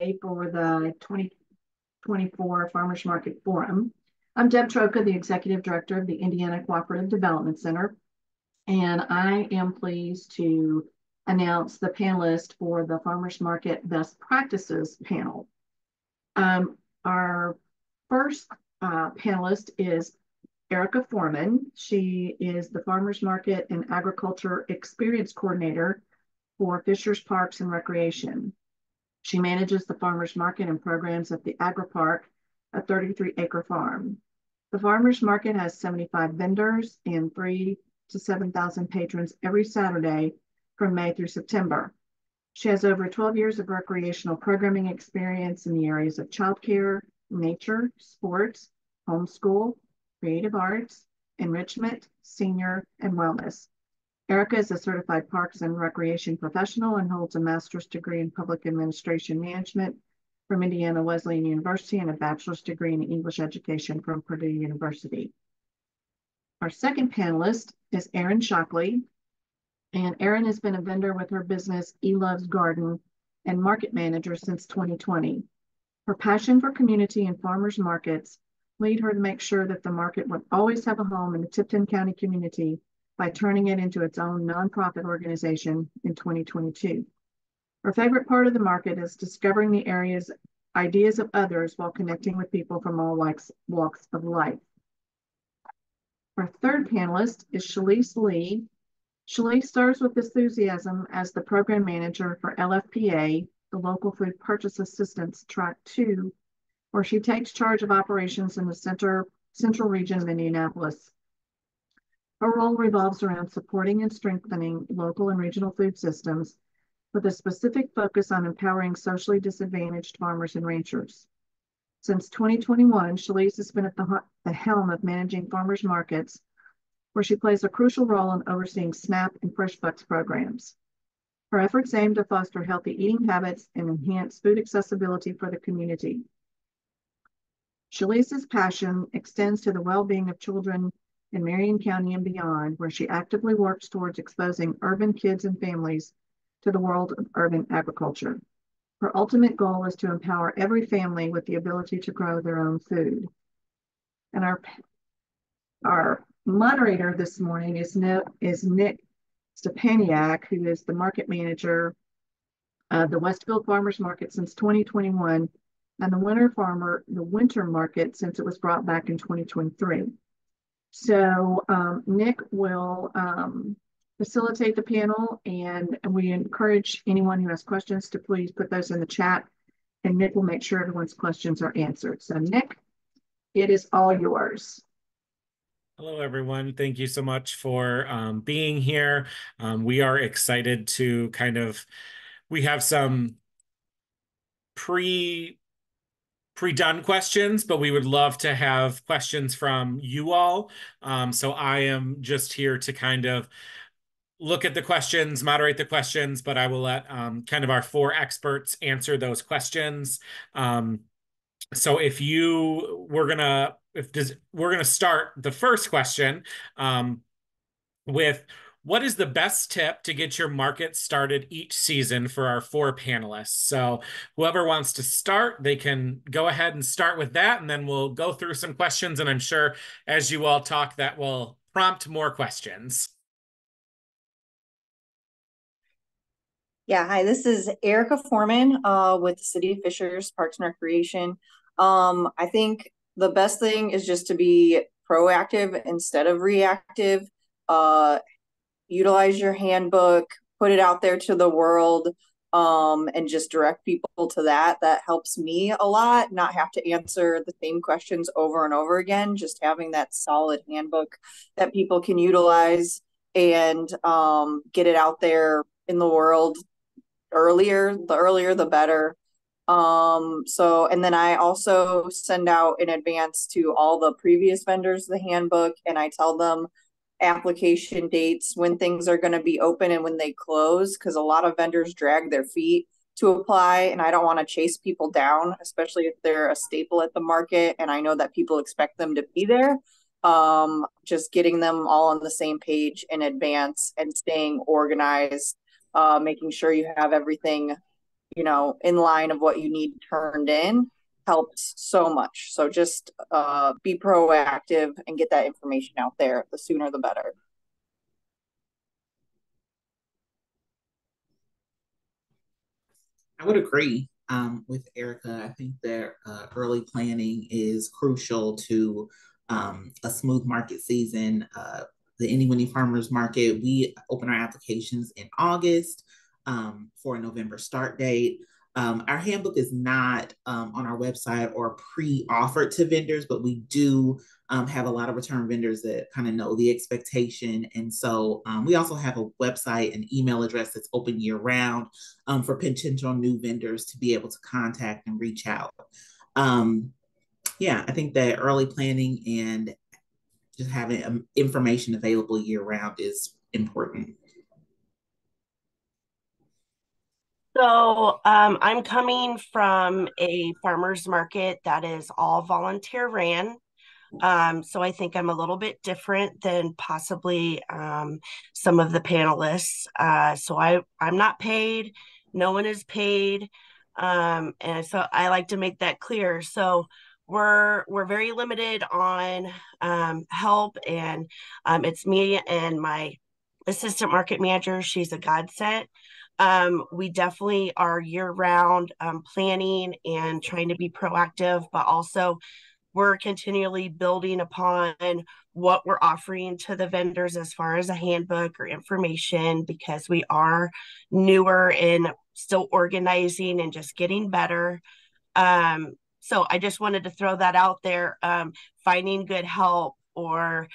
for the 2024 Farmers Market Forum. I'm Deb Troca, the Executive Director of the Indiana Cooperative Development Center, and I am pleased to announce the panelist for the Farmers Market Best Practices panel. Our first panelist is Erica Foreman. She is the Farmers Market and Agriculture Experience Coordinator for Fishers Parks and Recreation. She manages the farmers market and programs at the Agri Park, a 33-acre farm. The farmers market has 75 vendors and 3,000 to 7,000 patrons every Saturday from May through September. She has over 12 years of recreational programming experience in the areas of childcare, nature, sports, homeschool, creative arts, enrichment, senior, and wellness. Erica is a certified parks and recreation professional and holds a master's degree in public administration management from Indiana Wesleyan University and a bachelor's degree in English education from Purdue University. Our second panelist is Erin Shockley, and Erin has been a vendor with her business Loves Garden and market manager since 2020. Her passion for community and farmers markets lead her to make sure that the market would always have a home in the Tipton County community by turning it into its own nonprofit organization in 2022. Her favorite part of the market is discovering the area's ideas of others while connecting with people from all walks of life. Our third panelist is Shalise Lee. Shalise serves with enthusiasm as the program manager for LFPA, the Local Food Purchase Assistance Track 2, where she takes charge of operations in the central region of Indianapolis. Her role revolves around supporting and strengthening local and regional food systems with a specific focus on empowering socially disadvantaged farmers and ranchers. Since 2021, Shalise has been at the helm of managing farmers markets, where she plays a crucial role in overseeing SNAP and Fresh Bucks programs. Her efforts aim to foster healthy eating habits and enhance food accessibility for the community. Shalise's passion extends to the well-being of children in Marion County and beyond, where she actively works towards exposing urban kids and families to the world of urban agriculture. Her ultimate goal is to empower every family with the ability to grow their own food. And our moderator this morning is Nick Stepaniak, who is the market manager of the Westfield Farmers Market since 2021 and the winter market since it was brought back in 2023. So Nick will facilitate the panel, and we encourage anyone who has questions to please put those in the chat, and Nick will make sure everyone's questions are answered. So Nick, it is all yours. Hello, everyone. Thank you so much for being here. We are excited to we have some pre-done questions, but we would love to have questions from you all. So I am just here to look at the questions, moderate the questions, but I will let our four experts answer those questions. So we're gonna start the first question with, what is the best tip to get your market started each season for our four panelists? So whoever wants to start, they can go ahead and start with that, and then we'll go through some questions, and I'm sure as you all talk, that will prompt more questions. Yeah, hi, this is Erica Foreman with the City of Fishers Parks and Recreation. I think the best thing is just to be proactive instead of reactive. Utilize your handbook, put it out there to the world, and just direct people to that. That helps me a lot, not have to answer the same questions over and over again, just having that solid handbook that people can utilize and get it out there in the world earlier. The earlier, the better. And then I also send out in advance to all the previous vendors the handbook, and I tell them application dates, when things are going to be open and when they close, because a lot of vendors drag their feet to apply, and I don't want to chase people down, especially if they're a staple at the market and I know that people expect them to be there. Just getting them all on the same page in advance and staying organized, making sure you have everything in line of what you need turned in helps so much. So just be proactive and get that information out there. The sooner the better. I would agree with Erica. I think that early planning is crucial to a smooth market season. The Indy Farmers Market, we open our applications in August for a November start date. Our handbook is not on our website or pre-offered to vendors, but we do have a lot of return vendors that kind of know the expectation. And so we also have a website and email address that's open year round for potential new vendors to be able to contact and reach out. Yeah, I think that early planning and just having information available year round is important. So I'm coming from a farmer's market that is all volunteer ran. So I think I'm a little bit different than possibly some of the panelists. So I'm not paid. No one is paid. And so I like to make that clear. So we're very limited on help, and it's me and my assistant market manager. She's a godsend. We definitely are year-round planning and trying to be proactive, but also we're continually building upon what we're offering to the vendors as far as a handbook or information, because we are newer and still organizing and just getting better. So I just wanted to throw that out there. Finding good help, or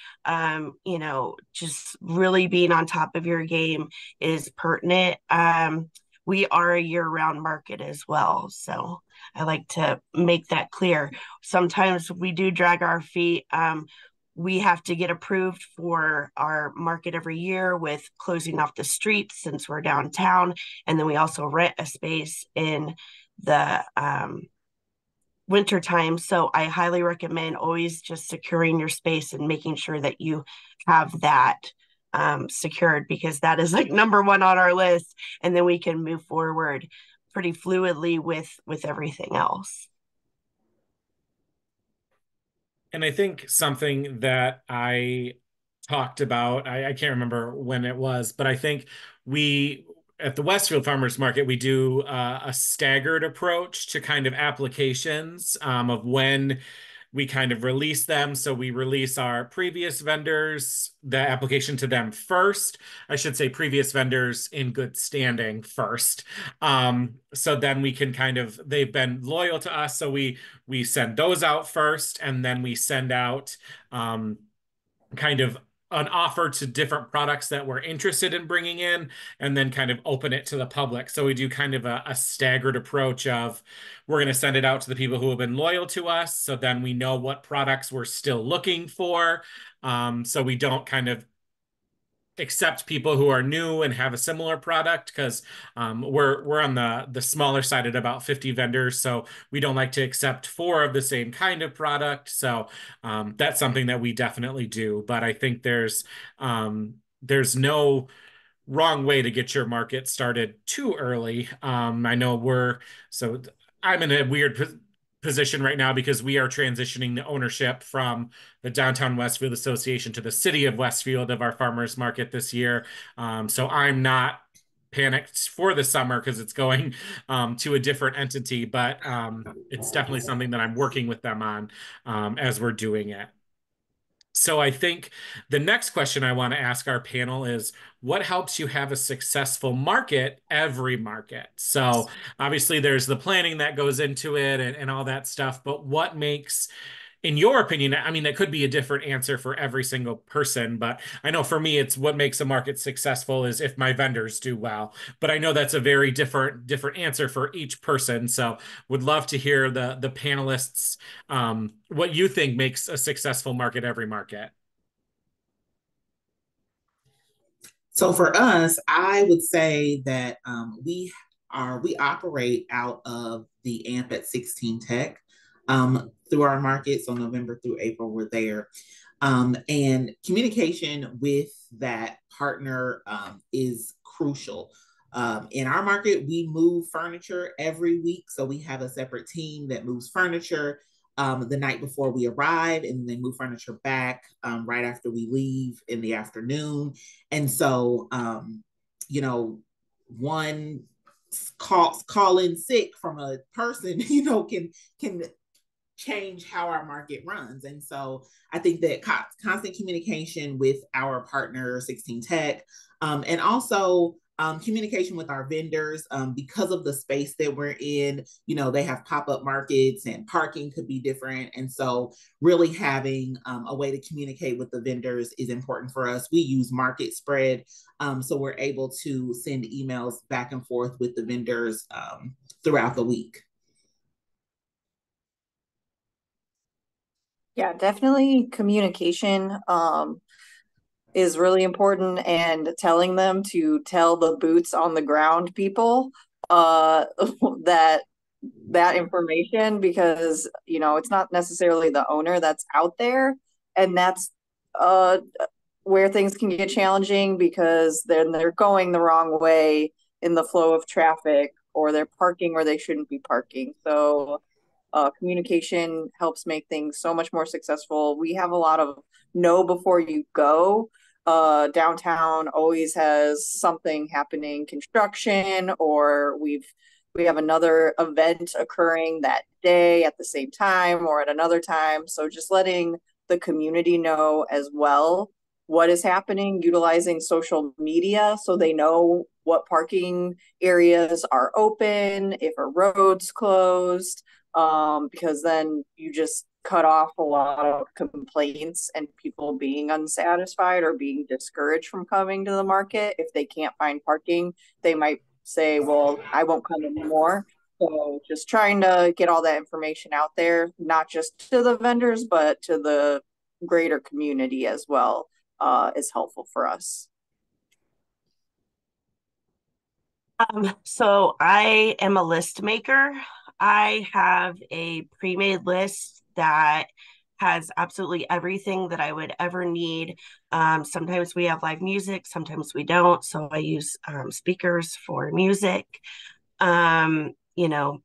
just really being on top of your game is pertinent. We are a year-round market as well, so I like to make that clear. Sometimes we do drag our feet. We have to get approved for our market every year with closing off the streets since we're downtown, and then we also rent a space in the winter time. So I highly recommend always just securing your space and making sure that you have that secured, because that is like number one on our list, and then we can move forward pretty fluidly with everything else. And I think something that I talked about, I can't remember when it was, but I think we at the Westfield Farmers Market, we do a staggered approach to kind of applications of when we kind of release them. So we release our previous vendors, the application to them first. I should say previous vendors in good standing first. So then we can kind of, they've been loyal to us. So we send those out first, and then we send out kind of an offer to different products that we're interested in bringing in, and then kind of open it to the public. So we do kind of a staggered approach of, we're going to send it out to the people who have been loyal to us. So then we know what products we're still looking for. So we don't kind of accept people who are new and have a similar product, because we're on the smaller side at about 50 vendors, so we don't like to accept 4 of the same kind of product. So that's something that we definitely do. But I think there's no wrong way to get your market started too early. I know I'm in a weird position right now because we are transitioning the ownership from the Downtown Westfield Association to the City of Westfield of our farmers market this year. So I'm not panicked for the summer because it's going to a different entity, but it's definitely something that I'm working with them on as we're doing it. So I think the next question I want to ask our panel is, what helps you have a successful market every market? So obviously there's the planning that goes into it and all that stuff, but what makes, in your opinion, I mean, that could be a different answer for every single person, but I know for me, it's what makes a market successful is if my vendors do well. But I know that's a very different answer for each person. So would love to hear the panelists, what you think makes a successful market every market. So for us, I would say that we operate out of the AMP at 16 Tech through our market. So November through April, we're there. And communication with that partner is crucial. In our market, we move furniture every week. So we have a separate team that moves furniture the night before we arrive, and they move furniture back right after we leave in the afternoon. And so, you know, one call in sick from a person, you know, can change how our market runs. And so I think that constant communication with our partner, 16 Tech, and also communication with our vendors, because of the space that we're in, you know, they have pop-up markets and parking could be different. And so really having a way to communicate with the vendors is important for us. We use Market Spread, so we're able to send emails back and forth with the vendors throughout the week. Yeah, definitely communication is really important, and telling them to tell the boots on the ground people that information, because you know it's not necessarily the owner that's out there, and that's where things can get challenging, because then they're going the wrong way in the flow of traffic, or they're parking where they shouldn't be parking. So communication helps make things so much more successful. We have a lot of know before you go. Downtown always has something happening, construction, or we have another event occurring that day at the same time or at another time. So just letting the community know as well what is happening, utilizing social media so they know what parking areas are open, if a road's closed, because then you just cut off a lot of complaints and people being unsatisfied or being discouraged from coming to the market. If they can't find parking, they might say, well, I won't come anymore. So just trying to get all that information out there, not just to the vendors, but to the greater community as well, is helpful for us. So I am a list maker. I have a pre-made list that has absolutely everything that I would ever need. Sometimes we have live music, sometimes we don't. So I use speakers for music. You know,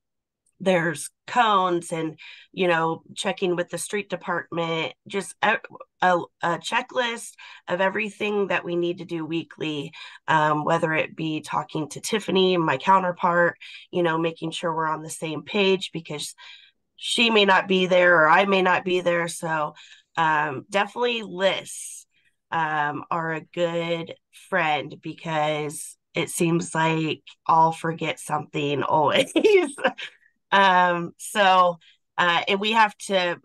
there's cones and, you know, checking with the street department, just a checklist of everything that we need to do weekly, whether it be talking to Tiffany, my counterpart, you know, making sure we're on the same page, because she may not be there or I may not be there. So definitely lists are a good friend, because it seems like I'll forget something always. And we have to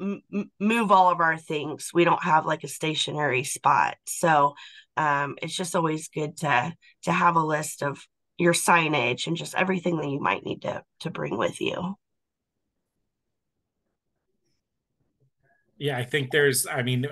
move all of our things. We don't have like a stationary spot. So it's just always good to have a list of your signage and just everything that you might need to bring with you. Yeah, I think there's, I mean,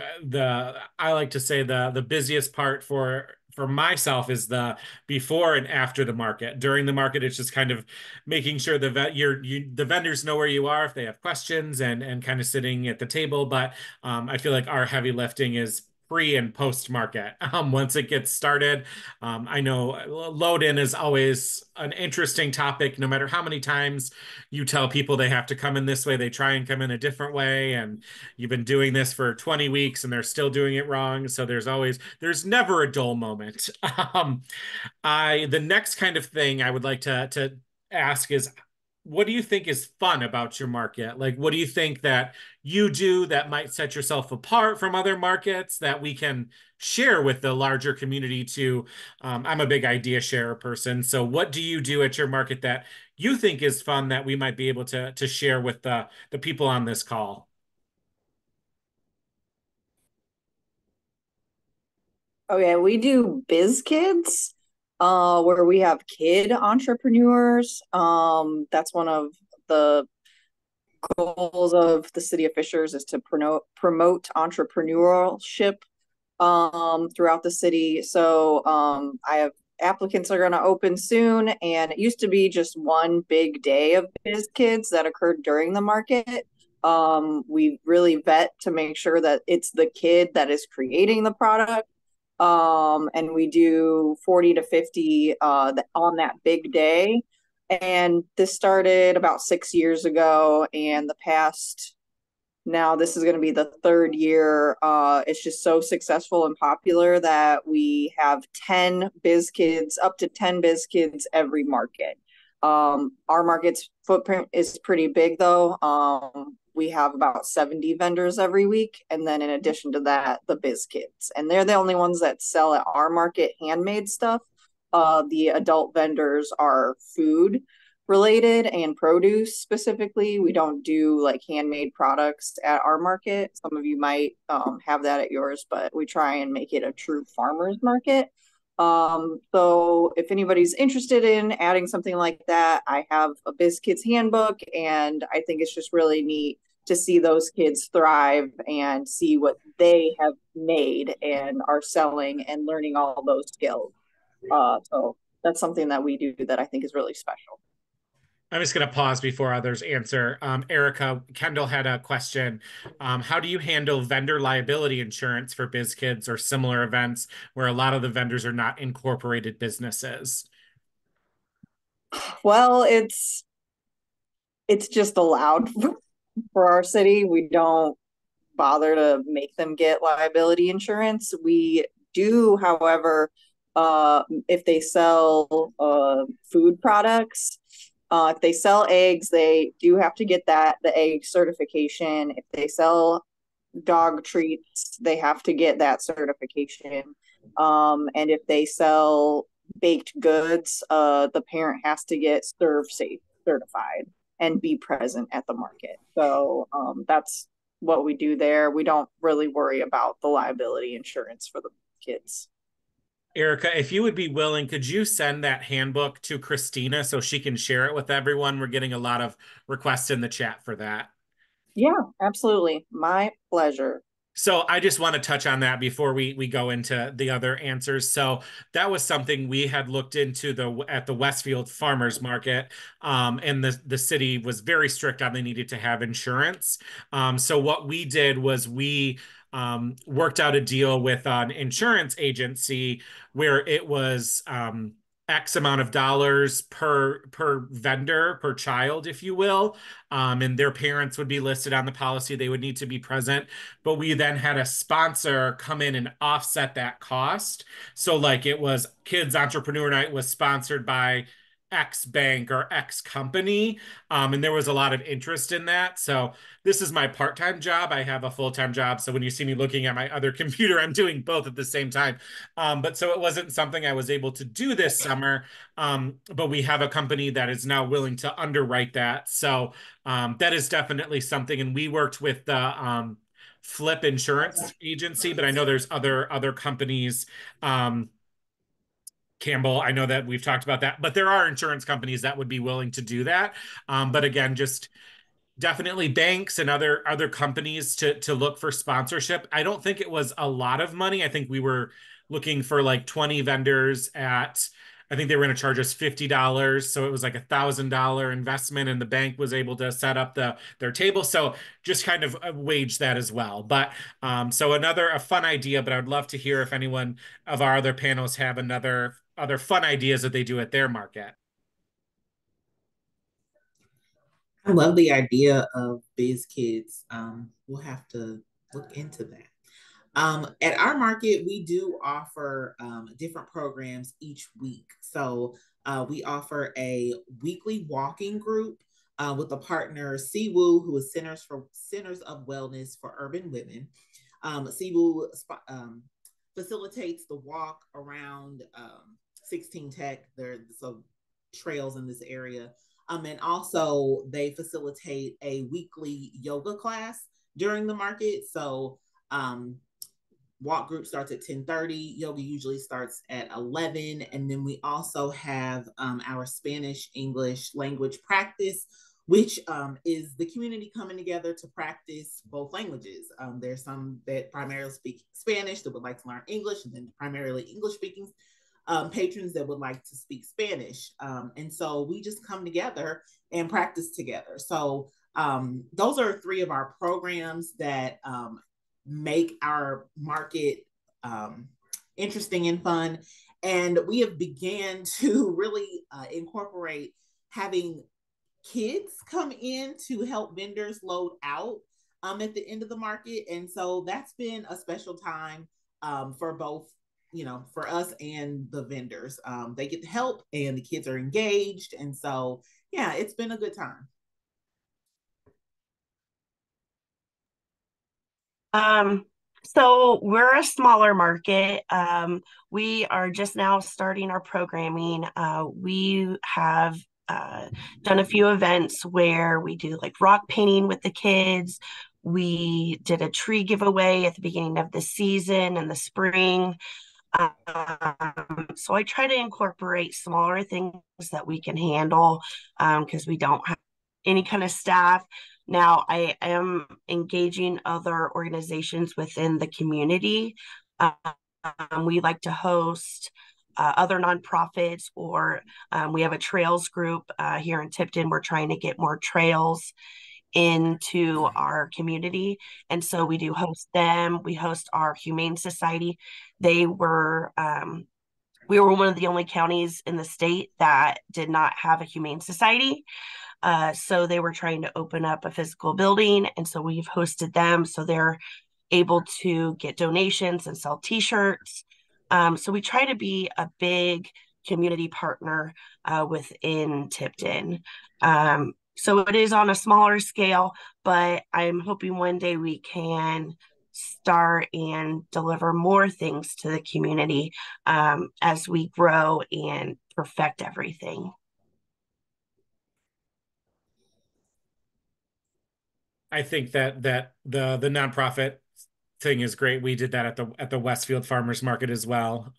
I like to say the busiest part for myself is the before and after the market. During the market, it's just kind of making sure the vendors know where you are if they have questions, and kind of sitting at the table. But I feel like our heavy lifting is pre and post market. Once it gets started, I know load in is always an interesting topic. No matter how many times you tell people they have to come in this way, they try and come in a different way. And you've been doing this for 20 weeks and they're still doing it wrong. So there's never a dull moment. The next kind of thing I would like to ask is, what do you think is fun about your market? Like, what do you think that you do that might set yourself apart from other markets that we can share with the larger community too? I'm a big idea share person. So what do you do at your market that you think is fun that we might be able to share with the people on this call? Oh yeah, we do Biz Kids, where we have kid entrepreneurs. That's one of the goals of the city of Fishers, is to promote entrepreneurship throughout the city. So I have applicants are going to open soon, and it used to be just one big day of Biz Kids that occurred during the market. We really vet to make sure that it's the kid that is creating the product, And we do 40 to 50 on that big day. And this started about 6 years ago, and now this is going to be the third year. It's just so successful and popular that we have 10 biz kids, up to 10 biz kids every market. Our market's footprint is pretty big though. We have about 70 vendors every week. And then in addition to that, the biz kids. And they're the only ones that sell at our market handmade stuff. The adult vendors are food related and produce specifically. We don't do like handmade products at our market. Some of you might have that at yours, but we try and make it a true farmers market. So if anybody's interested in adding something like that, I have a Biz Kids handbook, and I think it's just really neat to see those kids thrive and see what they have made and are selling and learning all those skills. So that's something that we do that I think is really special. I'm just going to pause before others answer. Erica, Kendall had a question. How do you handle vendor liability insurance for biz kids or similar events where a lot of the vendors are not incorporated businesses? Well, it's just allowed for our city. We don't bother to make them get liability insurance. We do, however, if they sell food products, if they sell eggs, they do have to get the egg certification. If they sell dog treats, they have to get that certification. And if they sell baked goods, the parent has to get Serve Safe certified and be present at the market. So that's what we do there. We don't really worry about the liability insurance for the kids. Erica, if you would be willing, could you send that handbook to Christina so she can share it with everyone? We're getting a lot of requests in the chat for that. Yeah, absolutely. My pleasure. So I just want to touch on that before we go into the other answers. So that was something we had looked into at the Westfield Farmers Market, and the city was very strict on they needed to have insurance. So what we did was we worked out a deal with an insurance agency where it was X amount of dollars per vendor, per child, if you will. And their parents would be listed on the policy. They would need to be present. But we then had a sponsor come in and offset that cost. So like it was Kids Entrepreneur Night was sponsored by X bank or X company. And there was a lot of interest in that. So this is my part-time job. I have a full-time job. So when you see me looking at my other computer, I'm doing both at the same time. But so it wasn't something I was able to do this summer. But we have a company that is now willing to underwrite that. So that is definitely something. And we worked with the Flip Insurance Agency, but I know there's other companies. Campbell, I know that we've talked about that, but there are insurance companies that would be willing to do that. But again, just definitely banks and other companies to look for sponsorship. I don't think it was a lot of money. I think we were looking for like 20 vendors I think they were going to charge us $50. So it was like $1,000 investment, and the bank was able to set up their table. So just kind of wage that as well. But so a fun idea, but I'd love to hear if anyone of our other panels have other fun ideas that they do at their market. I love the idea of Biz Kids. We'll have to look into that. At our market, we do offer different programs each week. So we offer a weekly walking group with a partner, Siwoo, who is Centers of Wellness for Urban Women. Siwoo facilitates the walk around 16 Tech. There's some trails in this area. And also they facilitate a weekly yoga class during the market. So walk group starts at 10:30. Yoga usually starts at 11. And then we also have our Spanish English language practice, which is the community coming together to practice both languages. There's some that primarily speak Spanish that would like to learn English, and then primarily English speaking patrons that would like to speak Spanish. And so we just come together and practice together. So those are three of our programs that make our market interesting and fun. And we have began to really incorporate having kids come in to help vendors load out at the end of the market. And so that's been a special time for both, for us and the vendors. They get the help and the kids are engaged. And so, yeah, it's been a good time. So we're a smaller market. We are just now starting our programming. We have done a few events where we do like rock painting with the kids. We did a tree giveaway at the beginning of the season in the spring. So I try to incorporate smaller things that we can handle because we don't have any kind of staff. Now, I am engaging other organizations within the community. We like to host other nonprofits, or we have a trails group here in Tipton. We're trying to get more trails into our community. And so we do host them. We host our Humane Society. We were one of the only counties in the state that did not have a Humane Society. So they were trying to open up a physical building. And so we've hosted them. So they're able to get donations and sell t-shirts. So we try to be a big community partner within Tipton. So it is on a smaller scale, but I'm hoping one day we can start and deliver more things to the community as we grow and perfect everything. I think that the nonprofit thing is great. We did that at the Westfield Farmers Market as well.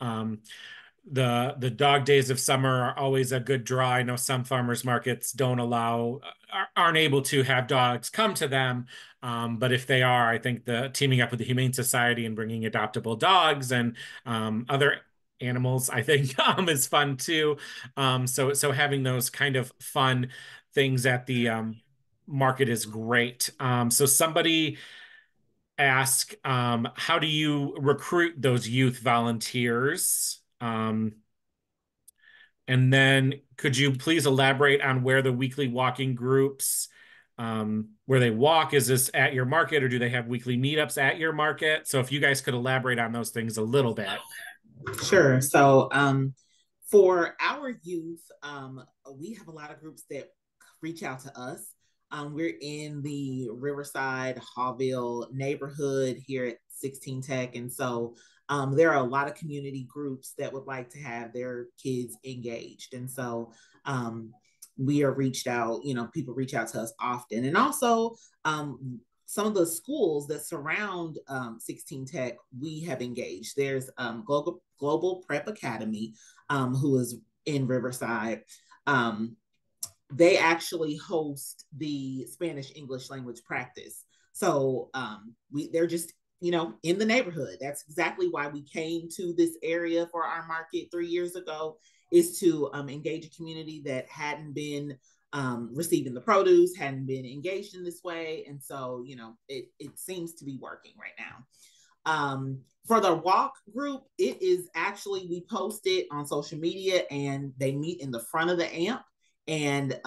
The dog days of summer are always a good draw. I know some farmers markets aren't able to have dogs come to them. But if they are, I think the teaming up with the Humane Society and bringing adoptable dogs and other animals, I think is fun too. So having those kind of fun things at the market is great. So somebody ask, how do you recruit those youth volunteers? And then could you please elaborate on where the weekly walking groups, where they walk? Is this at your market, or do they have weekly meetups at your market? So if you guys could elaborate on those things a little bit. Sure. So for our youth, we have a lot of groups that reach out to us. We're in the Riverside, Hawville neighborhood here at 16 Tech. And so there are a lot of community groups that would like to have their kids engaged. And so we are reached out, people reach out to us often. And also some of the schools that surround 16 Tech, we have engaged. There's Global Prep Academy, who is in Riverside. They actually host the Spanish English language practice. So they're just, in the neighborhood. That's exactly why we came to this area for our market 3 years ago, is to engage a community that hadn't been receiving the produce, hadn't been engaged in this way. And so, it seems to be working right now. For the walk group, it is actually, we post it on social media and they meet in the front of the AMP. And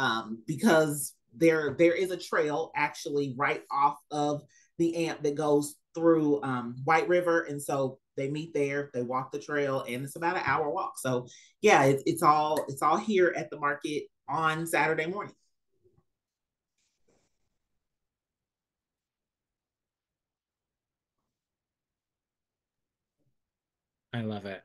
because there is a trail actually right off of the AMP that goes through White River. And so they meet there, they walk the trail, and it's about an hour walk. So yeah, it's all here at the market on Saturday morning. I love it.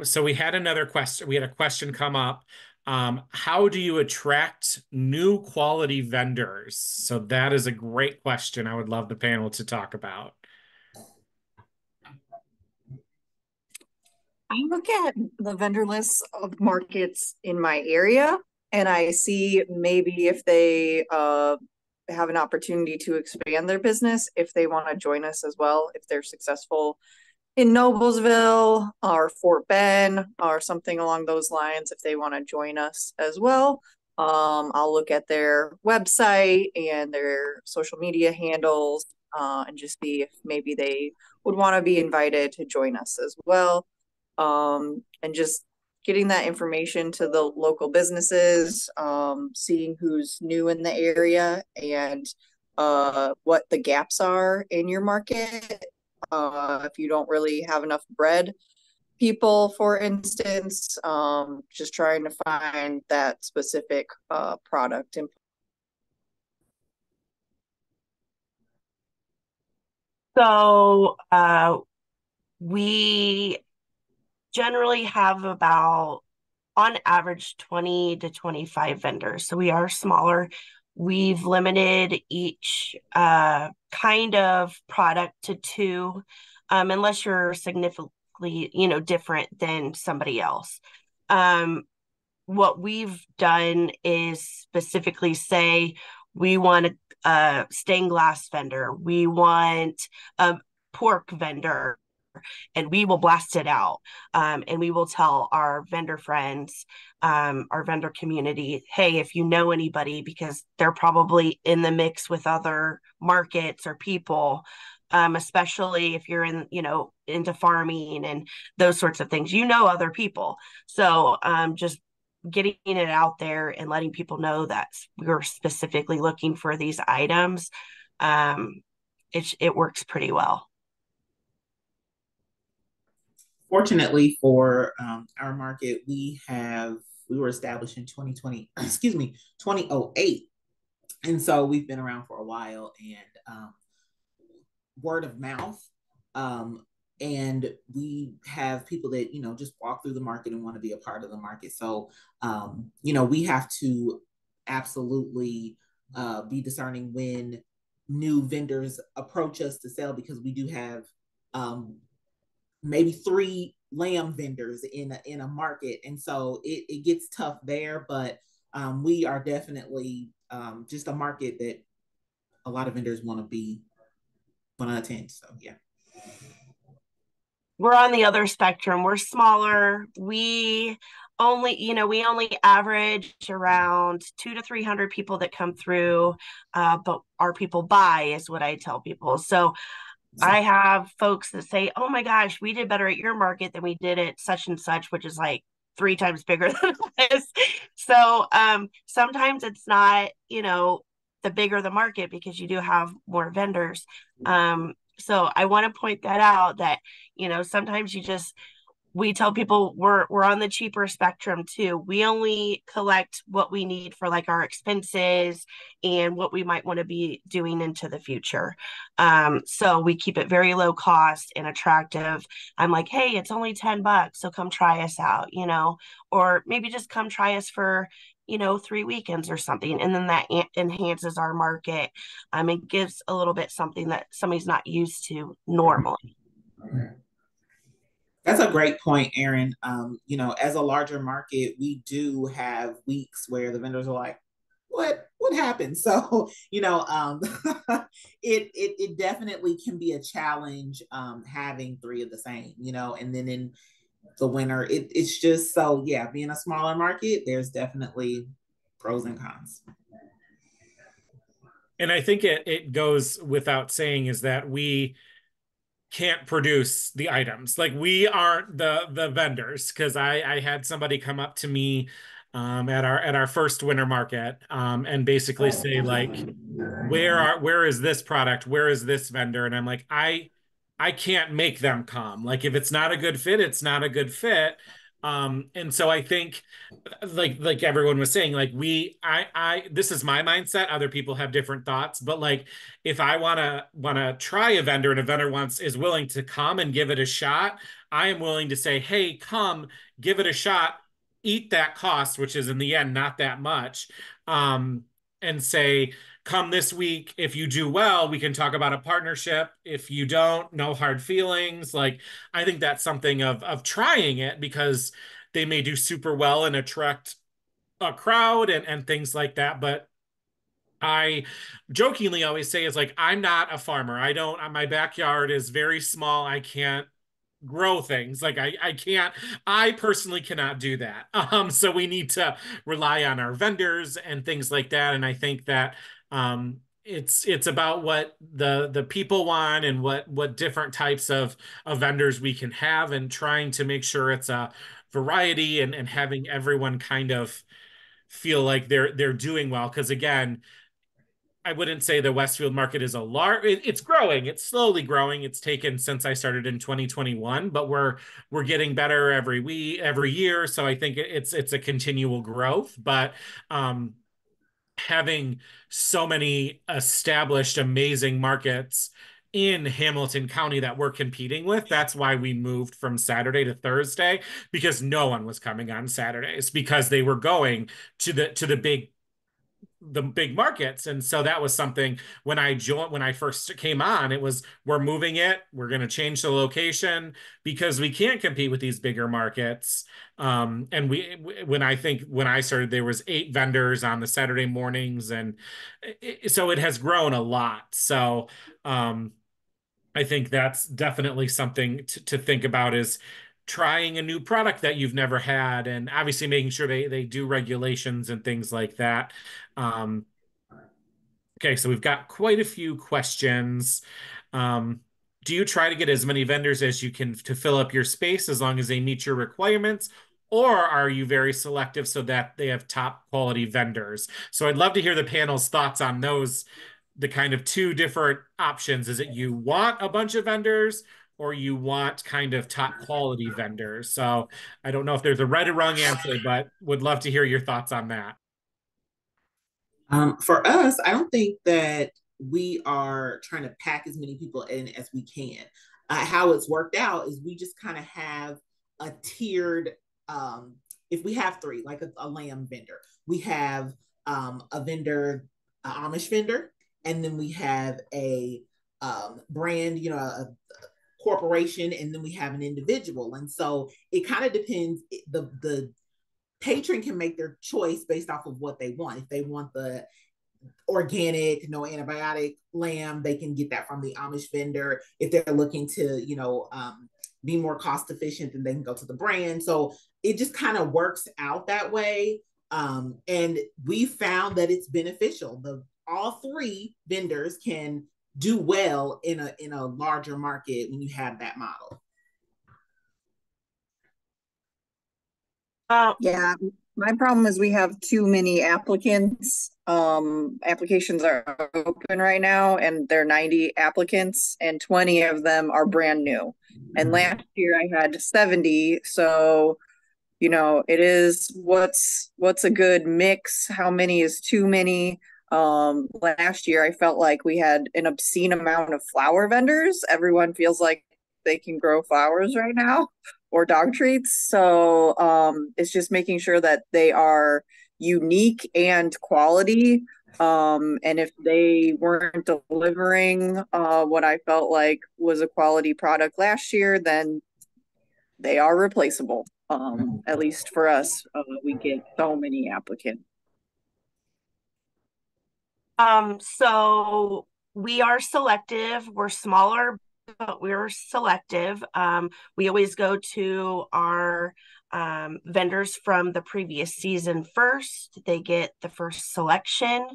So we had another question. We had a question come up. How do you attract new quality vendors? So that is a great question. I would love the panel to talk about. I look at the vendor lists of markets in my area and I see maybe if they have an opportunity to expand their business, if they want to join us as well, if they're successful in Noblesville or Fort Bend or something along those lines, if they want to join us as well. I'll look at their website and their social media handles and just see if maybe they would want to be invited to join us as well. and just getting that information to the local businesses, seeing who's new in the area and what the gaps are in your market. If you don't really have enough bread people, for instance, just trying to find that specific product. And so we generally have about, on average, 20 to 25 vendors. So we are smaller. We've limited each kind of product to two, unless you're significantly, different than somebody else. What we've done is specifically say we want a stained glass vendor, we want a pork vendor, and we will blast it out. And we will tell our vendor friends, our vendor community, hey, if you know anybody, because they're probably in the mix with other markets or people, especially if you're into farming and those sorts of things, other people. So just getting it out there and letting people know that we're specifically looking for these items, it works pretty well. Fortunately for our market, we were established in 2008. And so we've been around for a while, and word of mouth. And we have people that, just walk through the market and want to be a part of the market. So, we have to absolutely be discerning when new vendors approach us to sell, because we do have maybe 3 lamb vendors in a market. And so it gets tough there, but we are definitely just a market that a lot of vendors want to attend. So, yeah. We're on the other spectrum. We're smaller. We only average around 200 to 300 people that come through, but our people buy is what I tell people. So I have folks that say, oh my gosh, we did better at your market than we did at such and such, which is like 3 times bigger than this. So sometimes it's not, the bigger the market, because you do have more vendors. So I want to point that out, that, sometimes we tell people we're on the cheaper spectrum too. We only collect what we need for like our expenses and what we might want to be doing into the future. So we keep it very low cost and attractive. I'm like, hey, it's only $10, so come try us out, or maybe just come try us for 3 weekends or something. And then that enhances our market. It gives a little bit something that somebody's not used to normally. That's a great point, Erin. As a larger market, we do have weeks where the vendors are like, what happened? So, it definitely can be a challenge having 3 of the same, and then in the winter, it's just, so yeah, being a smaller market, there's definitely pros and cons. And I think it goes without saying is that we can't produce the items. Like, we aren't the vendors, because I had somebody come up to me at our first winter market and basically say, like, where is this product? Where is this vendor? And I'm like, I can't make them come. Like, if it's not a good fit, it's not a good fit. And so I think, like everyone was saying, like, this is my mindset. Other people have different thoughts, but like, if I wanna try a vendor and a vendor is willing to come and give it a shot, I am willing to say, hey, come, give it a shot, eat that cost, which is in the end not that much, and say, come this week. If you do well, we can talk about a partnership. If you don't, no hard feelings. Like, I think that's something of trying it, because they may do super well and attract a crowd and things like that. But I jokingly always say, is like, I'm not a farmer. My backyard is very small. I can't grow things. Like, I personally cannot do that. So we need to rely on our vendors and things like that. And I think that it's about what the people want and what different types of vendors we can have, and trying to make sure it's a variety, and having everyone kind of feel like they're doing well. Because again, I wouldn't say the Westfield market is a large, it's growing, it's slowly growing. It's taken since I started in 2021, but we're getting better every week, every year. So I think it's a continual growth. But having so many established, amazing markets in Hamilton County that we're competing with. That's why we moved from Saturday to Thursday, because no one was coming on Saturdays, because they were going to the big markets. And so that was something when I first came on, it was, we're moving it, we're going to change the location because we can't compete with these bigger markets. And when I started, there was 8 vendors on the Saturday mornings. And so it has grown a lot. So, I think that's definitely something to think about, is trying a new product that you've never had, and obviously making sure they do regulations and things like that. Um, okay, so we've got quite a few questions. Um, do you try to get as many vendors as you can to fill up your space as long as they meet your requirements? Or are you very selective so that they have top quality vendors? So I'd love to hear the panel's thoughts on those, the kind of 2 different options. Is it you want a bunch of vendors, or you want kind of top quality vendors? So I don't know if there's a right or wrong answer, but would love to hear your thoughts on that. For us, I don't think that we are trying to pack as many people in as we can. How it's worked out is we just kind of have a tiered, if we have 3, like a lamb vendor, we have a vendor, an Amish vendor, and then we have a brand, a corporation, and then we have an individual. And so it kind of depends. The patron can make their choice based off of what they want. If they want the organic, no antibiotic lamb, they can get that from the Amish vendor. If they're looking to, be more cost efficient, then they can go to the brand. So it just kind of works out that way. And we found that it's beneficial. All 3 vendors can do well in a larger market when you have that model. Yeah, my problem is we have too many applicants. Applications are open right now, and there are 90 applicants, and 20 of them are brand new. And last year I had 70. So, it is what's a good mix? How many is too many? Last year I felt like we had an obscene amount of flower vendors. Everyone feels like they can grow flowers right now, or dog treats. So it's just making sure that they are unique and quality. And if they weren't delivering what I felt like was a quality product last year, then they are replaceable. At least for us, we get so many applicants. So we are selective. We're smaller, but we're selective. We always go to our vendors from the previous season first. They get the first selection.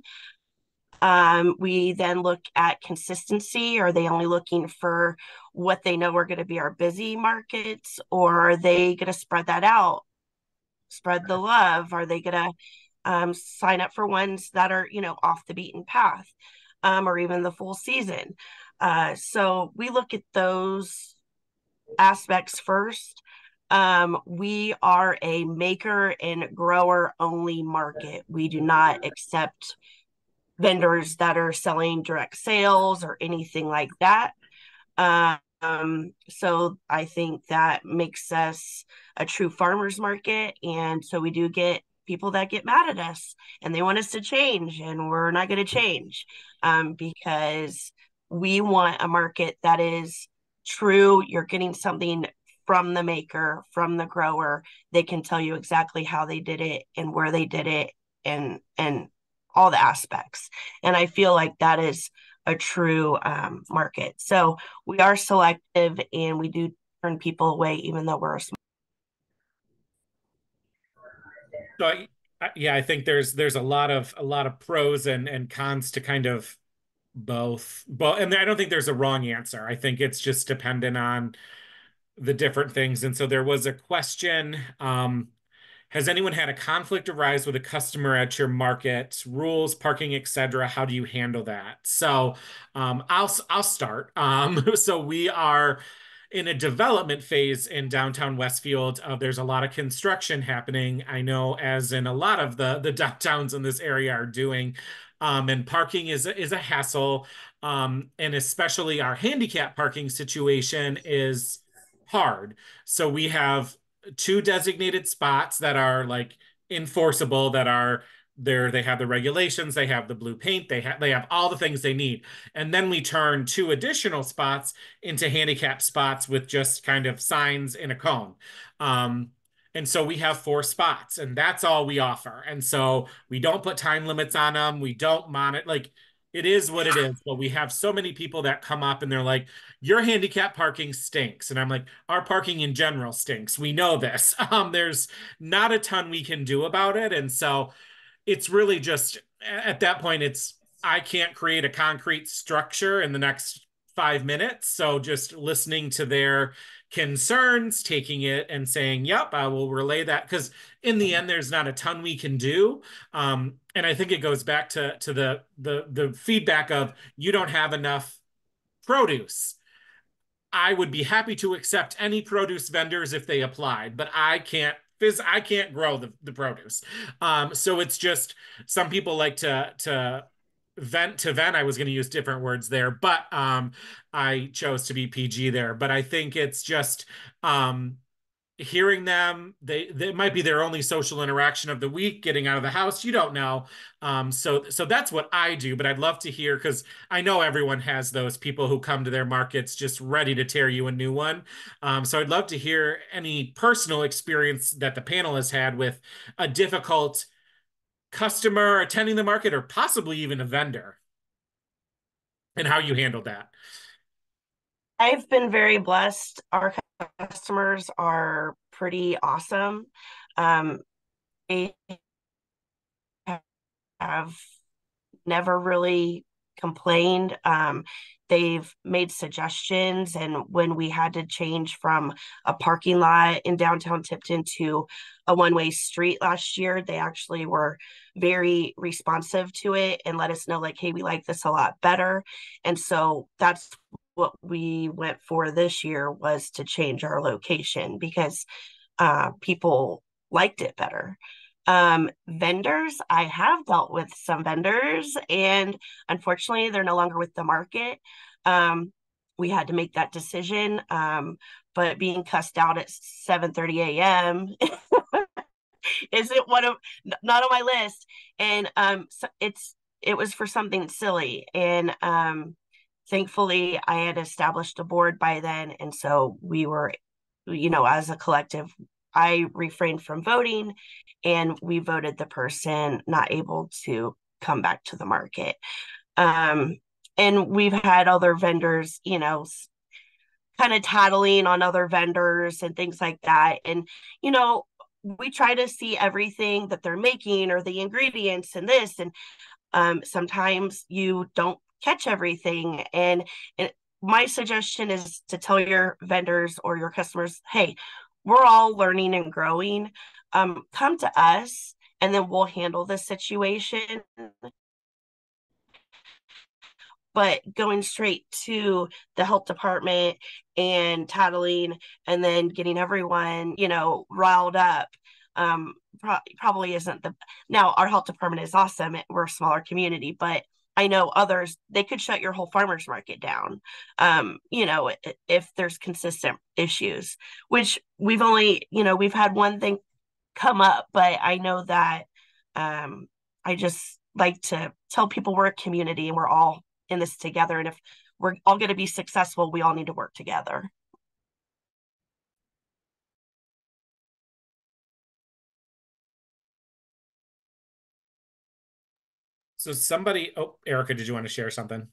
We then look at consistency. Are they only looking for what they know are going to be our busy markets, or are they going to spread that out, spread the love? Are they going to sign up for ones that are, off the beaten path, or even the full season? So we look at those aspects first. We are a maker and grower only market. We do not accept vendors that are selling direct sales or anything like that. So I think that makes us a true farmers market. And so we do get people that get mad at us and they want us to change, and we're not going to change, because we want a market that is true. You're getting something from the maker, from the grower. They can tell you exactly how they did it and where they did it, and all the aspects. And I feel like that is a true market. So we are selective, and we do turn people away, even though we're a small. So yeah, I think there's a lot of pros and cons to kind of both. And I don't think there's a wrong answer. I think it's just dependent on the different things. And so there was a question, has anyone had a conflict arise with a customer at your market? Rules, parking, etc. How do you handle that? So I'll start. So we are in a development phase in downtown Westfield. There's a lot of construction happening. I know, as in a lot of the downtowns in this area are doing. And parking is a hassle. And especially our handicap parking situation is hard. So we have 2 designated spots that are like enforceable, that are there. They have the regulations, they have the blue paint, they have all the things they need. And then we turn 2 additional spots into handicap spots with just kind of signs in a cone. And so we have 4 spots, and that's all we offer. And so we don't put time limits on them. We don't monitor, like, it is what it is. But we have so many people that come up and they're like, your handicap parking stinks. And I'm like, our parking in general stinks. We know this. There's not a ton we can do about it. And so it's really just, at that point, I can't create a concrete structure in the next 5 minutes. So just listening to their concerns, taking it and saying, yep, I will relay that. Because in the end, there's not a ton we can do. And I think it goes back to the feedback of, you don't have enough produce. I would be happy to accept any produce vendors if they applied, but I can't grow the produce. So it's just, some people like to vent. I was going to use different words there, but I chose to be PG there. But I think it's just hearing them. They might be their only social interaction of the week, getting out of the house. You don't know. So that's what I do. But I'd love to hear, because I know everyone has those people who come to their markets just ready to tear you a new one. So I'd love to hear any personal experience that the panel has had with a difficult customer attending the market, or possibly even a vendor, and how you handled that. I've been very blessed. Our customers are pretty awesome. They have never really complained. They've made suggestions, and when we had to change from a parking lot in downtown Tipton to a one-way street last year, they actually were very responsive to it and let us know, like, hey, we like this a lot better. And so that's what we went for this year, was to change our location, because people liked it better. Vendors, I have dealt with some vendors, and unfortunately they're no longer with the market. We had to make that decision. But being cussed out at 7:30 a.m. isn't not on my list. And so it was for something silly. And thankfully I had established a board by then. And so we were, as a collective, I refrained from voting, and we voted the person not able to come back to the market. And we've had other vendors, kind of tattling on other vendors and things like that. And, we try to see everything that they're making, or the ingredients and this. And sometimes you don't catch everything. And my suggestion is to tell your vendors or your customers, hey, we're all learning and growing. Come to us, and then we'll handle the situation. But going straight to the health department and tattling, and then getting everyone, riled up, probably isn't now our health department is awesome. We're a smaller community, but I know others, they could shut your whole farmers market down, if there's consistent issues, which we've had one thing come up, but I know that I just like to tell people we're a community and we're all in this together. And if we're all going to be successful, we all need to work together. So Erica, did you want to share something?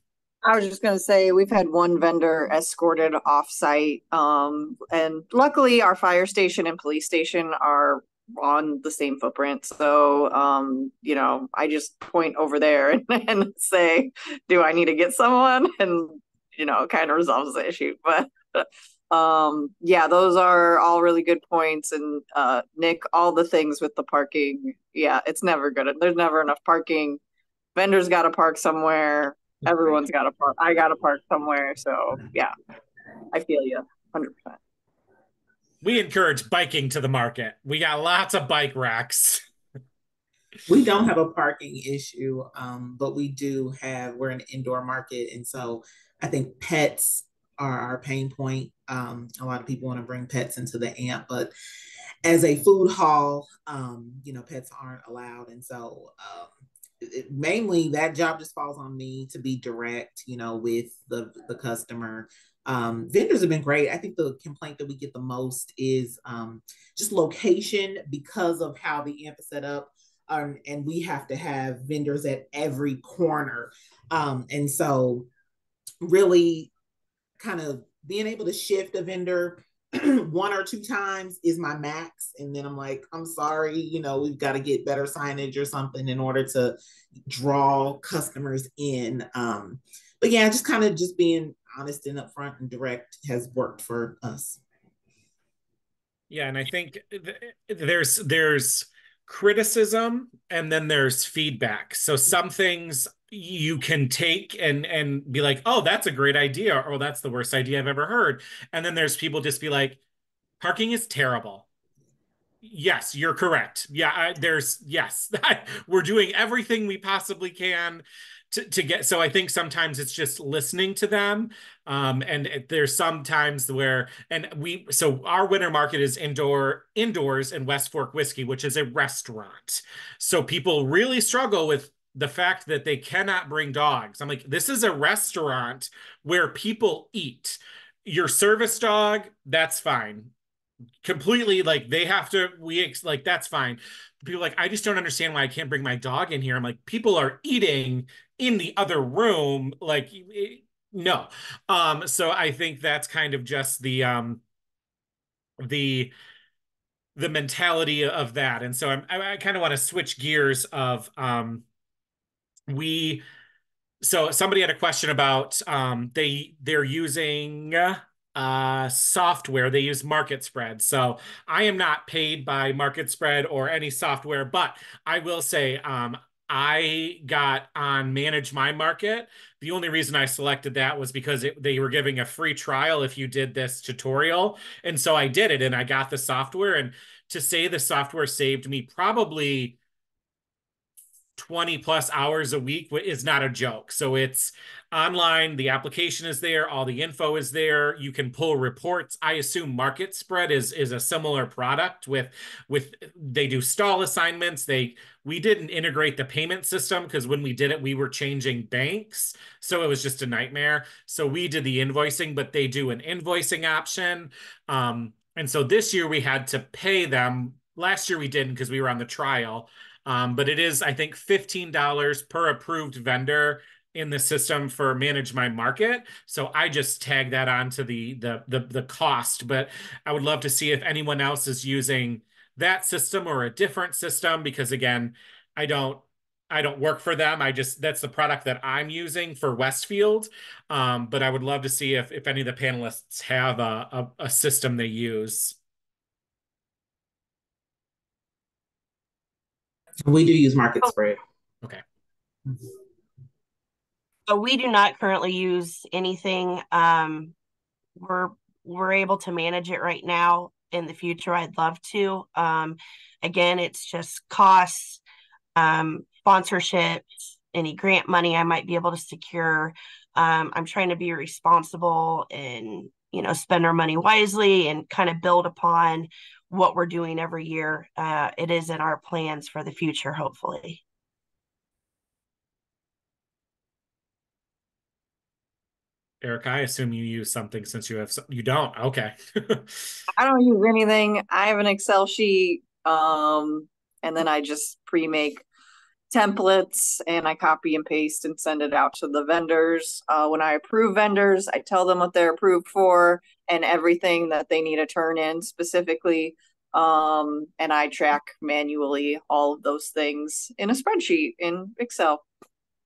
I was just going to say, we've had one vendor escorted off-site, and luckily our fire station and police station are on the same footprint. So, I just point over there and say, do I need to get someone? And, kind of resolves the issue. But yeah, those are all really good points. And Nick, all the things with the parking, yeah, it's never good. There's never enough parking. Vendors got to park somewhere. Everyone's got to park. I got to park somewhere. So yeah, I feel you 100%. We encourage biking to the market. We got lots of bike racks. We don't have a parking issue, but we're an indoor market. And so I think pets are our pain point. A lot of people want to bring pets into the AMP, but as a food hall, pets aren't allowed. And so mainly that job just falls on me to be direct, with the customer. Vendors have been great. I think the complaint that we get the most is just location because of how the AMP is set up. And we have to have vendors at every corner. And so really kind of being able to shift a vendor one or two times is my max. And then I'm like, I'm sorry, we've got to get better signage or something in order to draw customers in. But yeah, just kind of just being honest and upfront and direct has worked for us. Yeah, and I think there's criticism and then there's feedback. So some things you can take and be like, oh, that's a great idea, or that's the worst idea I've ever heard. And then there's people just be like, parking is terrible. Yes, you're correct. Yeah, yes, we're doing everything we possibly can to get. So I think sometimes it's just listening to them. And there's some times where, so our winter market is indoors in West Fork Whiskey, which is a restaurant. So people really struggle with the fact that they cannot bring dogs. I'm like, this is a restaurant where people eat. Your service dog, that's fine. Completely, like they have to, like that's fine. People are like, I just don't understand why I can't bring my dog in here. I'm like, people are eating in the other room, like no. So I think that's kind of just the mentality of that. And so I kind of want to switch gears of so somebody had a question about they're using software. They use Market Spread. So I am not paid by Market Spread or any software, but I will say I got on Manage My Market. The only reason I selected that was because they were giving a free trial if you did this tutorial. And so I did it and I got the software. And to say the software saved me probably 20 plus hours a week is not a joke. So it's online, the application is there, all the info is there, you can pull reports. I assume Market Spread is a similar product with they do stall assignments. We didn't integrate the payment system because when we did it, we were changing banks. So it was just a nightmare. So we did the invoicing, but they do an invoicing option. And so this year we had to pay them. Last year we didn't because we were on the trial. But it is, I think, $15 per approved vendor in the system for Manage My Market. So I just tag that onto the cost. But I would love to see if anyone else is using that system or a different system, because again, I don't work for them. That's the product that I'm using for Westfield. But I would love to see if any of the panelists have a system they use. We do use Market Spread. Okay. So we do not currently use anything. We're able to manage it right now. In the future, I'd love to. Again, it's just costs, sponsorships, any grant money I might be able to secure. I'm trying to be responsible and spend our money wisely and kind of build upon what we're doing every year. It is in our plans for the future, hopefully. Eric, I assume you use something since you don't. Okay. I don't use anything. I have an Excel sheet, and then I just pre-make templates and I copy and paste and send it out to the vendors. When I approve vendors, I tell them what they're approved for and everything that they need to turn in specifically. And I track manually all of those things in a spreadsheet in Excel.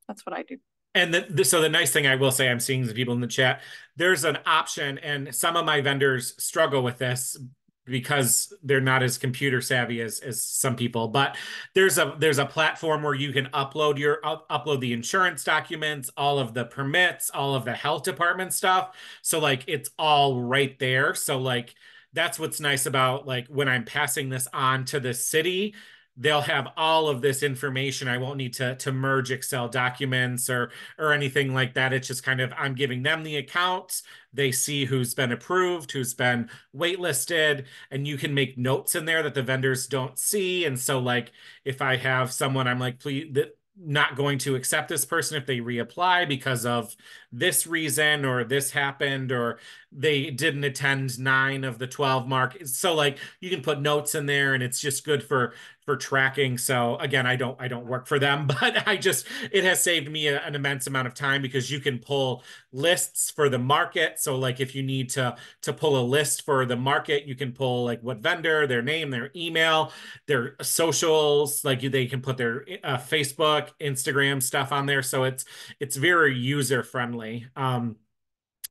That's what I do. And so the nice thing I will say, I'm seeing the people in the chat, there's an option, and some of my vendors struggle with this because they're not as computer savvy as some people, but there's a platform where you can upload the insurance documents, all of the permits, all of the health department stuff. So like it's all right there. So like that's what's nice about like when I'm passing this on to the city, they'll have all of this information. I won't need to merge Excel documents or anything like that. It's just kind of I'm giving them the accounts. They see who's been approved, who's been waitlisted, and you can make notes in there that the vendors don't see. And so like if I have someone, I'm like, please, not going to accept this person if they reapply because of this reason or this happened or they didn't attend 9 of the 12 mark. So like you can put notes in there and it's just good for tracking. So again, I don't work for them, but it has saved me an immense amount of time because you can pull lists for the market. So like if you need to pull a list for the market, you can pull like what vendor, their name, their email, their socials, like they can put their Facebook, Instagram stuff on there. So it's very user friendly.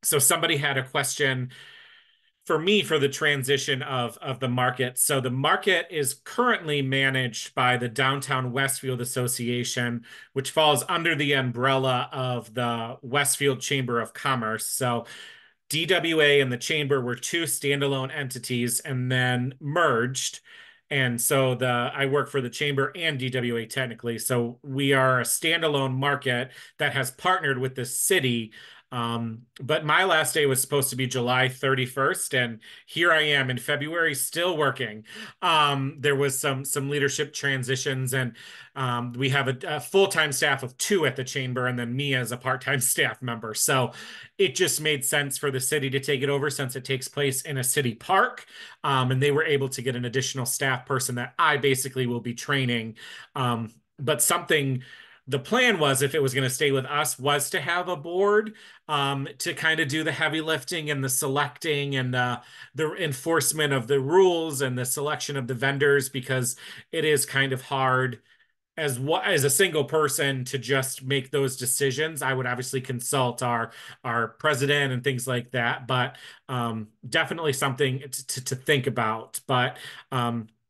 So somebody had a question for me for the transition of the market. So the market is currently managed by the Downtown Westfield Association, which falls under the umbrella of the Westfield Chamber of Commerce. So DWA and the Chamber were 2 standalone entities and then merged. And so I work for the Chamber and DWA technically. So we are a standalone market that has partnered with the city. But my last day was supposed to be July 31st, and here I am in February still working. There was some leadership transitions, and we have a full-time staff of 2 at the chamber, and then me as a part-time staff member. So it just made sense for the city to take it over since it takes place in a city park. And they were able to get an additional staff person that I basically will be training. But the plan was, if it was going to stay with us, was to have a board to kind of do the heavy lifting and the selecting and the enforcement of the rules and the selection of the vendors, because it is kind of hard as a single person to just make those decisions. I would obviously consult our president and things like that, but definitely something to think about. But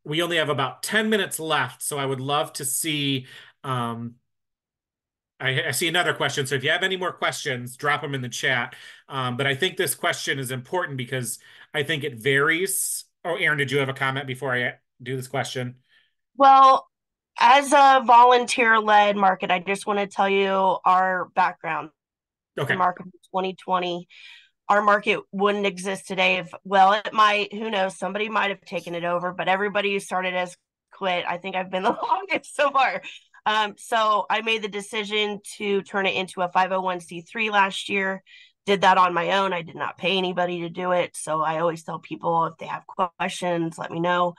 we only have about 10 minutes left, so I would love to see. I see another question. So if you have any more questions, drop them in the chat. But I think this question is important because I think it varies. Oh, Erin, did you have a comment before I do this question? Well, as a volunteer-led market, I just want to tell you our background. Okay. The market in 2020, our market wouldn't exist today. It might, who knows, somebody might have taken it over, but everybody who started as quit. I think I've been the longest so far. So I made the decision to turn it into a 501c3 last year. Did that on my own. I did not pay anybody to do it. So I always tell people if they have questions, let me know.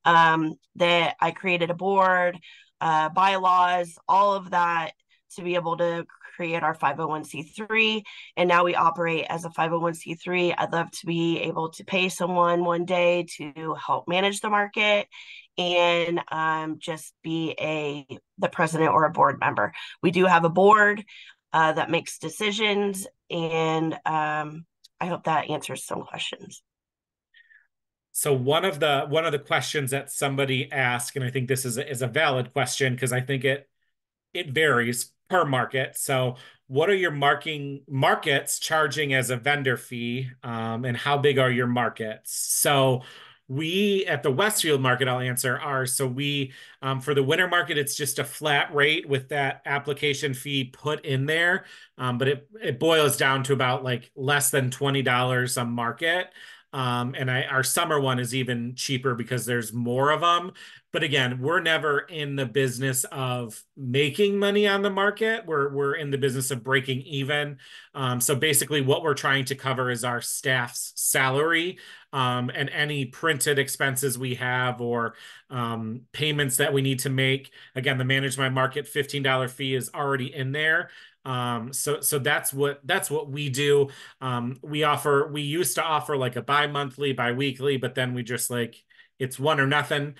That I created a board, bylaws, all of that to be able to create our 501c3. And now we operate as a 501c3. I'd love to be able to pay someone one day to help manage the market and just be the president or a board member. We do have a board that makes decisions, and I hope that answers some questions. So one of the questions that somebody asked, and I think this is a valid question because I think it varies per market. So what are your markets charging as a vendor fee, and how big are your markets? So we at the Westfield market, I'll answer ours. So we for the winter market, it's just a flat rate with that application fee put in there, but it boils down to about like less than $20 a market. And our summer one is even cheaper because there's more of them. But again, we're never in the business of making money on the market. We're in the business of breaking even. So basically what we're trying to cover is our staff's salary, and any printed expenses we have or payments that we need to make. Again, the Manage My Market $15 fee is already in there. So that's what we do. We used to offer like a bi-monthly, bi-weekly, but then we just like it's one or nothing,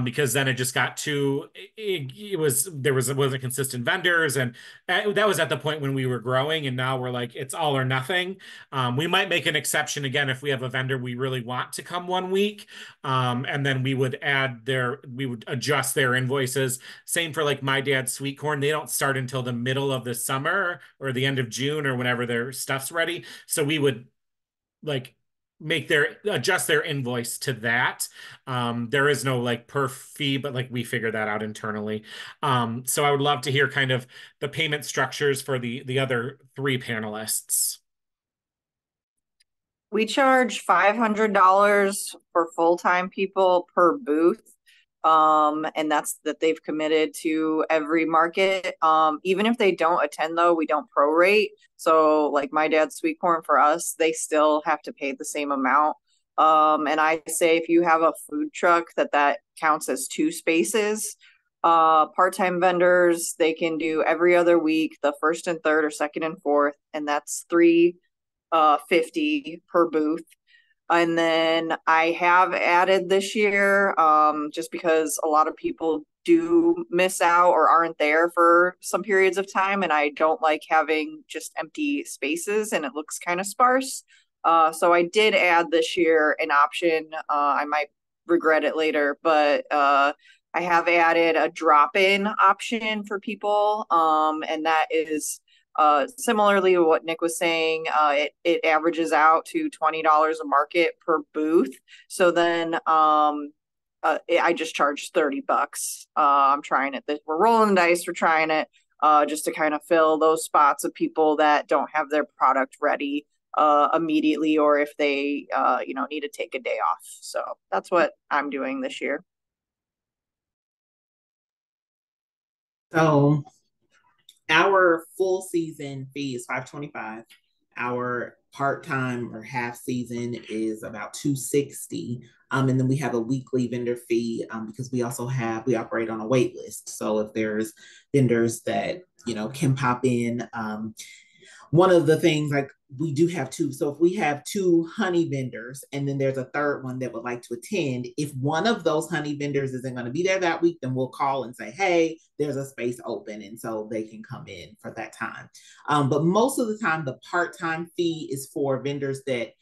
because then it just got too, wasn't consistent vendors. And that was at the point when we were growing, and now we're like, it's all or nothing. We might make an exception again if we have a vendor we really want to come one week. And then we would adjust their invoices. Same for like My Dad's Sweet Corn. They don't start until the middle of the summer or the end of June or whenever their stuff's ready. So we would like adjust their invoice to that. There is no like per fee, but like we figure that out internally. So I would love to hear kind of the payment structures for the other three panelists. We charge $500 for full-time people per booth. And that's that they've committed to every market. Even if they don't attend though, we don't prorate. So like My Dad's Sweet Corn for us, they still have to pay the same amount. And I say if you have a food truck that counts as 2 spaces. Part-time vendors, they can do every other week, the first and third or second and fourth, and that's $350 per booth. And then I have added this year, just because a lot of people do miss out or aren't there for some periods of time, and I don't like having just empty spaces and it looks kind of sparse. So I did add this year an option. I might regret it later, but I have added a drop-in option for people, and that is similarly to what Nick was saying. It averages out to $20 a market per booth. So then I just charge $30. I'm trying it. We're rolling the dice. We're trying it just to kind of fill those spots of people that don't have their product ready immediately, or if they need to take a day off. So that's what I'm doing this year. So our full season fee is $525. Our part-time or half season is about $260. And then we have a weekly vendor fee because we operate on a wait list. So if there's vendors that, can pop in, one of the things, like we do have 2. So if we have 2 honey vendors and then there's a third one that would like to attend, if one of those honey vendors isn't going to be there that week, then we'll call and say, hey, there's a space open. And so they can come in for that time. But most of the time, the part-time fee is for vendors that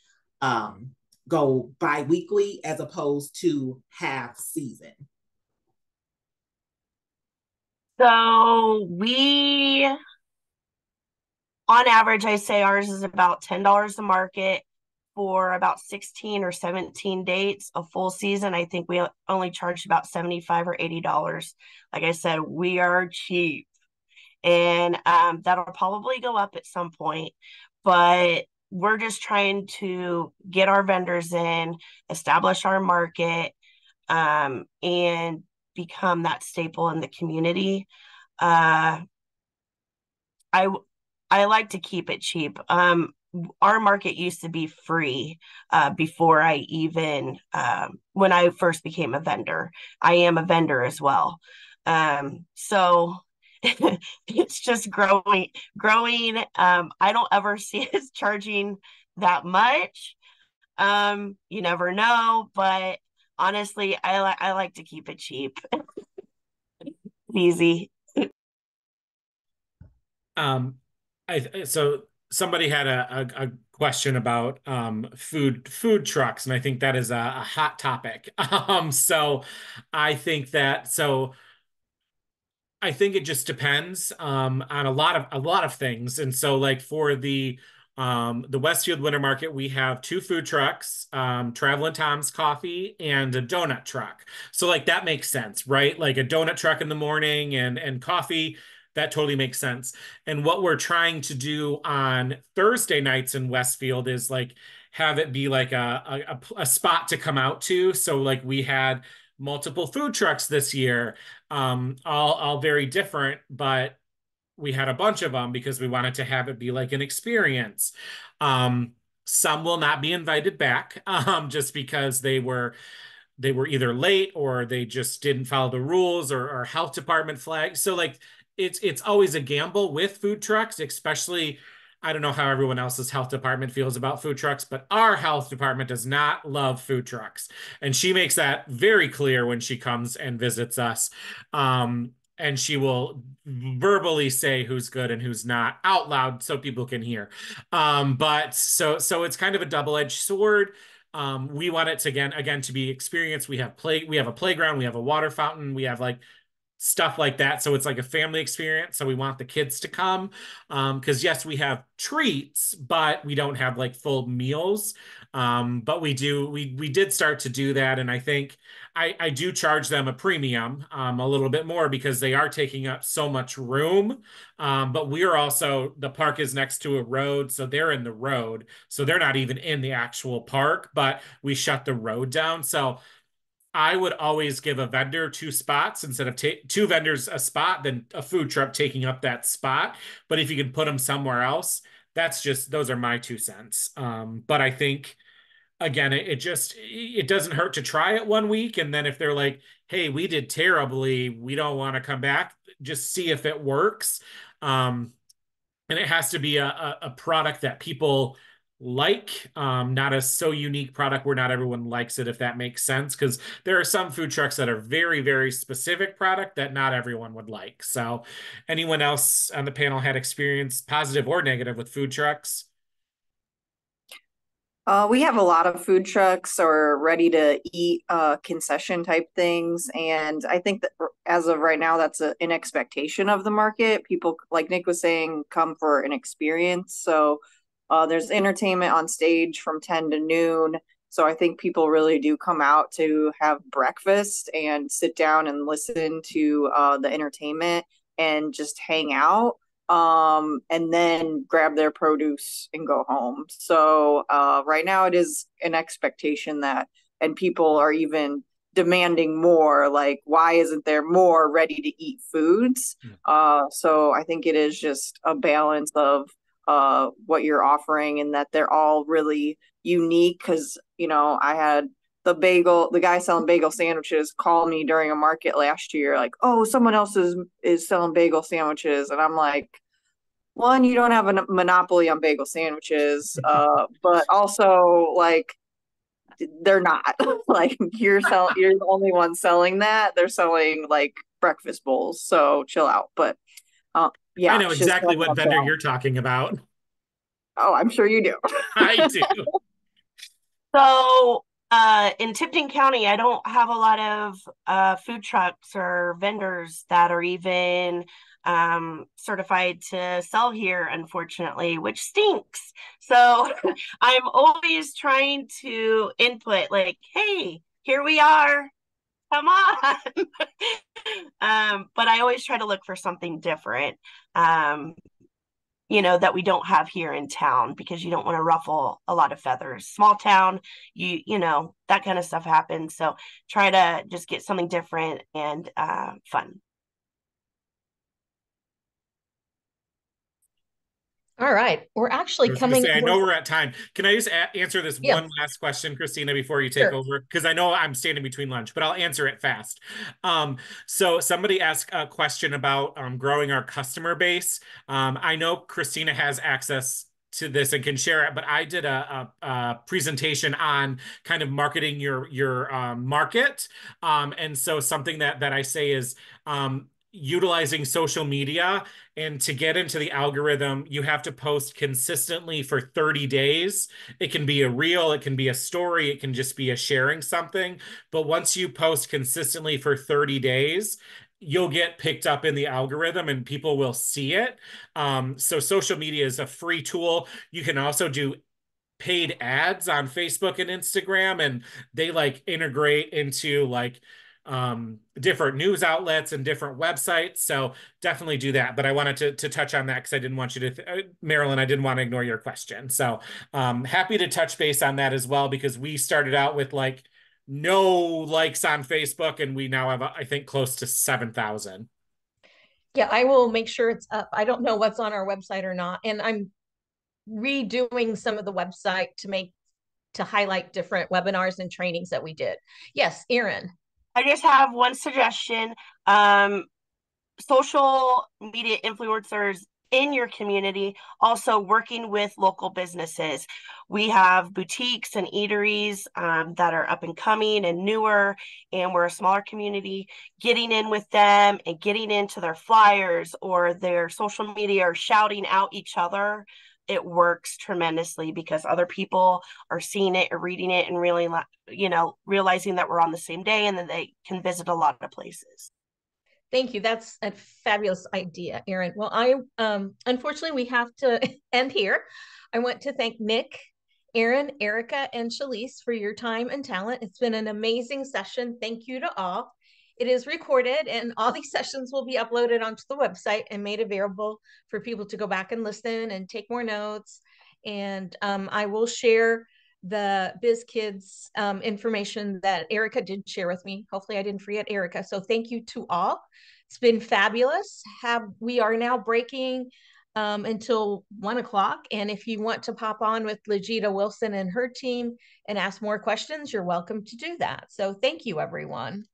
go bi-weekly as opposed to half season. So on average, I say ours is about $10 a market for about 16 or 17 dates. A full season, I think we only charged about $75 or $80. Like I said, we are cheap. And that'll probably go up at some point. But we're just trying to get our vendors in, establish our market, and become that staple in the community. I like to keep it cheap. Our market used to be free before when I first became a vendor. I am a vendor as well. So it's just growing. I don't ever see us charging that much. You never know, but honestly, I like to keep it cheap. Easy. So somebody had a question about food trucks, and I think that is a hot topic. So I think it just depends on a lot of things. And so like for the Westfield Winter Market, we have 2 food trucks, Travelin' Tom's Coffee and a donut truck. So like that makes sense, right? Like a donut truck in the morning and coffee, that totally makes sense. And what we're trying to do on Thursday nights in Westfield is like have it be like a spot to come out to. So like we had multiple food trucks this year, all very different, but we had a bunch of them because we wanted to have it be like an experience. Some will not be invited back just because they were either late or they just didn't follow the rules or health department flags. So like it's always a gamble with food trucks, especially I don't know how everyone else's health department feels about food trucks, but our health department does not love food trucks. And she makes that very clear when she comes and visits us. And she will verbally say who's good and who's not out loud so people can hear. But so it's kind of a double-edged sword. We want it to again to be experienced. We have a playground, we have a water fountain, we have like stuff like that. So it's like a family experience. So we want the kids to come. Because yes, we have treats, but we don't have like full meals. But we did start to do that. And I think I do charge them a premium, a little bit more because they are taking up so much room. But the park is next to a road, so they're in the road. So they're not even in the actual park, but we shut the road down. So I would always give a vendor two spots instead of two vendors a spot, then a food truck taking up that spot. But if you can put them somewhere else, those are my 2 cents. But I think again, it doesn't hurt to try it one week. And then if they're like, hey, we did terribly, we don't want to come back, just see if it works. And it has to be a product that people like, not a so unique product where not everyone likes it, if that makes sense. Because there are some food trucks that are very, very specific product that not everyone would like. So anyone else on the panel had experience, positive or negative, with food trucks? We have a lot of food trucks or ready to eat concession type things. And I think that as of right now, that's an expectation of the market. People, like Nick was saying, come for an experience. So there's entertainment on stage from 10 to noon. So I think people really do come out to have breakfast and sit down and listen to the entertainment and just hang out, and then grab their produce and go home. So right now it is an expectation that, and people are even demanding more, like, why isn't there more ready to eat foods? So I think it is just a balance of what you're offering, and that they're all really unique. Because, I had the guy selling bagel sandwiches call me during a market last year, like, oh, someone else is selling bagel sandwiches. And I'm like, one, you don't have a monopoly on bagel sandwiches, but also, like, they're not like you're the only one selling that. They're selling like breakfast bowls, so chill out. But yeah, I know exactly what vendor you're talking about. Oh, I'm sure you do. I do. So in Tipton County, I don't have a lot of food trucks or vendors that are even certified to sell here, unfortunately, which stinks. So I'm always trying to input, like, hey, here we are. Come on. But I always try to look for something different. That we don't have here in town, because you don't want to ruffle a lot of feathers. Small town, that kind of stuff happens. So try to just get something different and fun. All right. We're actually coming. I know we're at time. Can I just answer this one last question, Christina, before you take over? Because I know I'm standing between lunch, but I'll answer it fast. So somebody asked a question about growing our customer base. I know Christina has access to this and can share it, but I did a presentation on kind of marketing your market. And so something that I say is utilizing social media. And to get into the algorithm, you have to post consistently for 30 days. It can be a reel, it can be a story, it can just be a sharing something. But once you post consistently for 30 days, you'll get picked up in the algorithm and people will see it. So social media is a free tool. You can also do paid ads on Facebook and Instagram, and they like integrate into like different news outlets and different websites. So definitely do that. But I wanted to touch on that because I didn't want you to, Marilyn, I didn't want to ignore your question. So happy to touch base on that as well, because we started out with like no likes on Facebook, and we now have, I think, close to 7,000. Yeah, I will make sure it's up. I don't know what's on our website or not. And I'm redoing some of the website to highlight different webinars and trainings that we did. Yes, Erin. I just have one suggestion. Social media influencers in your community, also working with local businesses. We have boutiques and eateries that are up and coming and newer, and we're a smaller community. Getting in with them and getting into their flyers or their social media or shouting out each other, it works tremendously because other people are seeing it or reading it and really, realizing that we're on the same day, and then they can visit a lot of places. Thank you. That's a fabulous idea, Erin. Well, I unfortunately we have to end here. I want to thank Nick, Erin, Erica, and Shalise for your time and talent. It's been an amazing session. Thank you to all. It is recorded, and all these sessions will be uploaded onto the website and made available for people to go back and listen and take more notes. And I will share the Biz Kids information that Erica did share with me. Hopefully I didn't forget Erica. So thank you to all. It's been fabulous. We are now breaking until 1 o'clock. And if you want to pop on with Legita Wilson and her team and ask more questions, you're welcome to do that. So thank you, everyone.